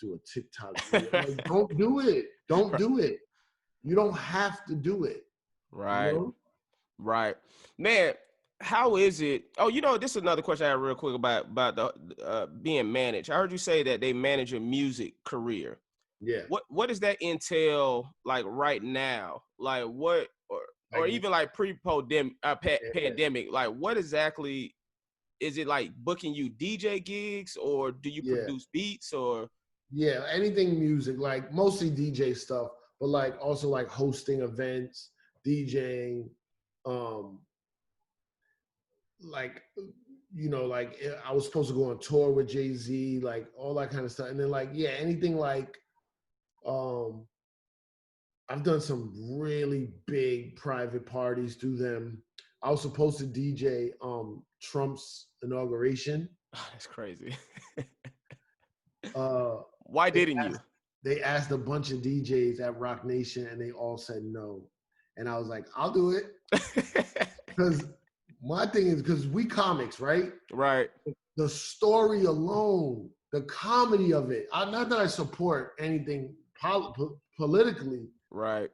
do a TikTok video. Like, don't do it. Don't do it. You don't have to do it. Right. You know? Right. Man, how is it? Oh, this is another question I have real quick about the being managed. I heard you say that they manage your music career. Yeah. What does that entail, like, right now? Like, what, or even like pandemic, like, what exactly is it? Like, booking you DJ gigs, or do you produce beats, or? Yeah, anything music, like mostly DJ stuff, but like also like hosting events, DJing, like, like I was supposed to go on tour with Jay-Z, like all that kind of stuff. And then like, yeah, anything like, I've done some really big private parties through them. I was supposed to DJ Trump's inauguration. Oh, that's crazy. Why didn't you? They asked a bunch of DJs at Rock Nation and they all said no. And I was like, I'll do it. Because my thing is, because we comics, right? Right. The story alone, the comedy of it. Not that I support anything politically. Right.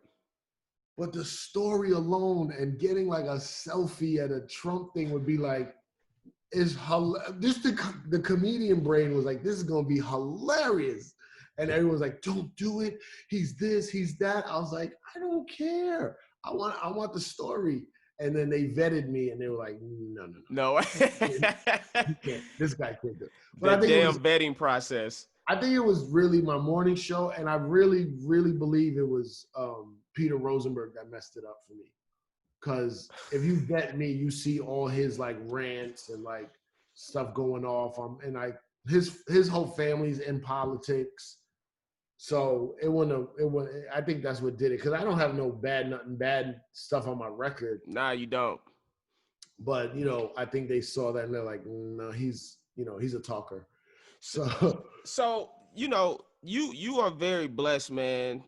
But the story alone and getting like a selfie at a Trump thing would be like, just the comedian brain was like, this is gonna be hilarious. And everyone's like, don't do it. He's this, he's that. I was like, I don't care. I want the story. And then they vetted me and they were like, no. This guy can't do it. But the damn vetting process. I think it was really my morning show, and I really, really believe it was Peter Rosenberg that messed it up for me. Because if you vet me, you see all his like rants and like stuff going off. And like his whole family's in politics. So I think that's what did it. Because I don't have no nothing bad stuff on my record. Nah, you don't. But I think they saw that and they're like, no, he's a talker. So you are very blessed, man,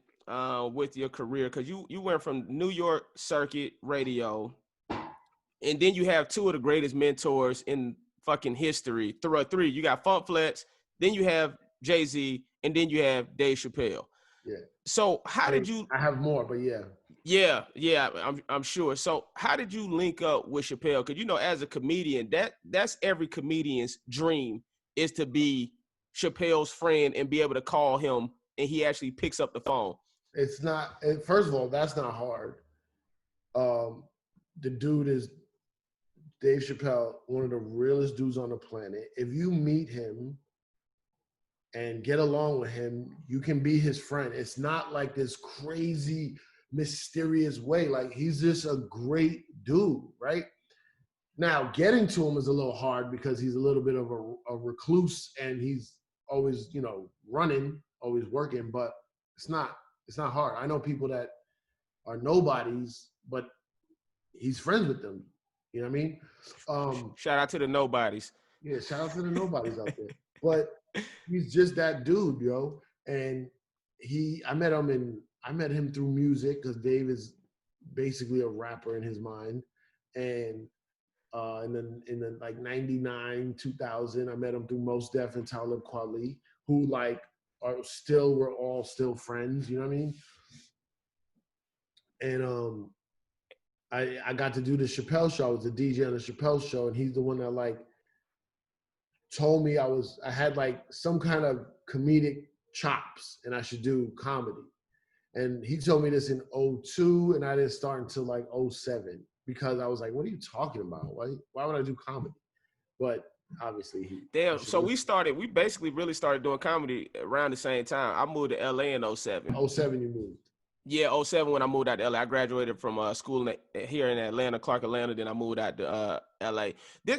with your career, because you went from New York circuit radio, and then you have two of the greatest mentors in fucking history. Three. You got Funk Flex, then you have Jay-Z, and then you have Dave Chappelle. Yeah. So how did you? I have more, but yeah. Yeah, I'm sure. So how did you link up with Chappelle? Because as a comedian, that's every comedian's dream, is to be Chappelle's friend and be able to call him and he actually picks up the phone. It's not. First of all, that's not hard. The dude is Dave Chappelle, one of the realest dudes on the planet. If you meet him and get along with him, you can be his friend. It's not like this crazy, mysterious way. Like, he's just a great dude, right? Now, getting to him is a little hard because he's a little bit of a recluse and he's always, running, always working, but it's not hard. I know people that are nobodies, but he's friends with them. You know what I mean? Shout out to the nobodies. Yeah, shout out to the nobodies out there. But he's just that dude, yo. And I met him through music because Dave is basically a rapper in his mind. And then in like 99, 2000, I met him through Mos Def and Talib Kweli, who like we're all still friends, you know what I mean? And I got to do the Chappelle show. I was a DJ on the Chappelle show, and he's the one that like told me I had like some kind of comedic chops and I should do comedy. And he told me this in 2002, and I didn't start until like 2007 because I was like, what are you talking about? Why would I do comedy? But obviously so we basically really started doing comedy around the same time. I moved to LA in 2007. 2007 you moved? Yeah, 2007 when I moved out to LA. I graduated from school here in Atlanta, Clark, Atlanta. Then I moved out to LA.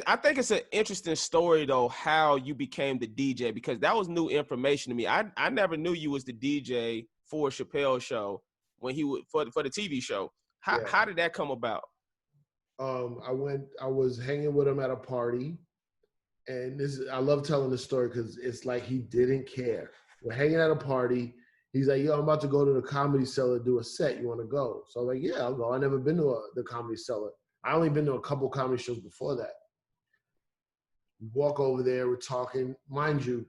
I think it's an interesting story though, how you became the DJ, because that was new information to me. I never knew you was the DJ for Chappelle's show when he would for the TV show. How did that come about? I was hanging with him at a party, and I love telling this story because it's like he didn't care. We're hanging at a party. He's like, yo, I'm about to go to the Comedy Cellar, do a set. You want to go? So I was like, yeah, I'll go. I never been to the Comedy Cellar. I only been to a couple comedy shows before that. We walk over there, we're talking. Mind you,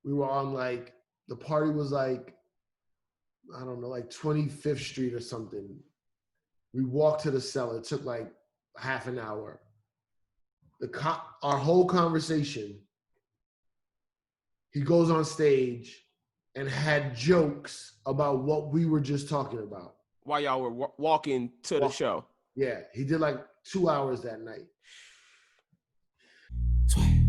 We were on like, the party was like, I don't know, like 25th Street or something. We walked to the cellar. It took like half an hour. Our whole conversation, he goes on stage and had jokes about what we were just talking about. While y'all were walking to the show. Yeah, he did like 2 hours that night. Sway.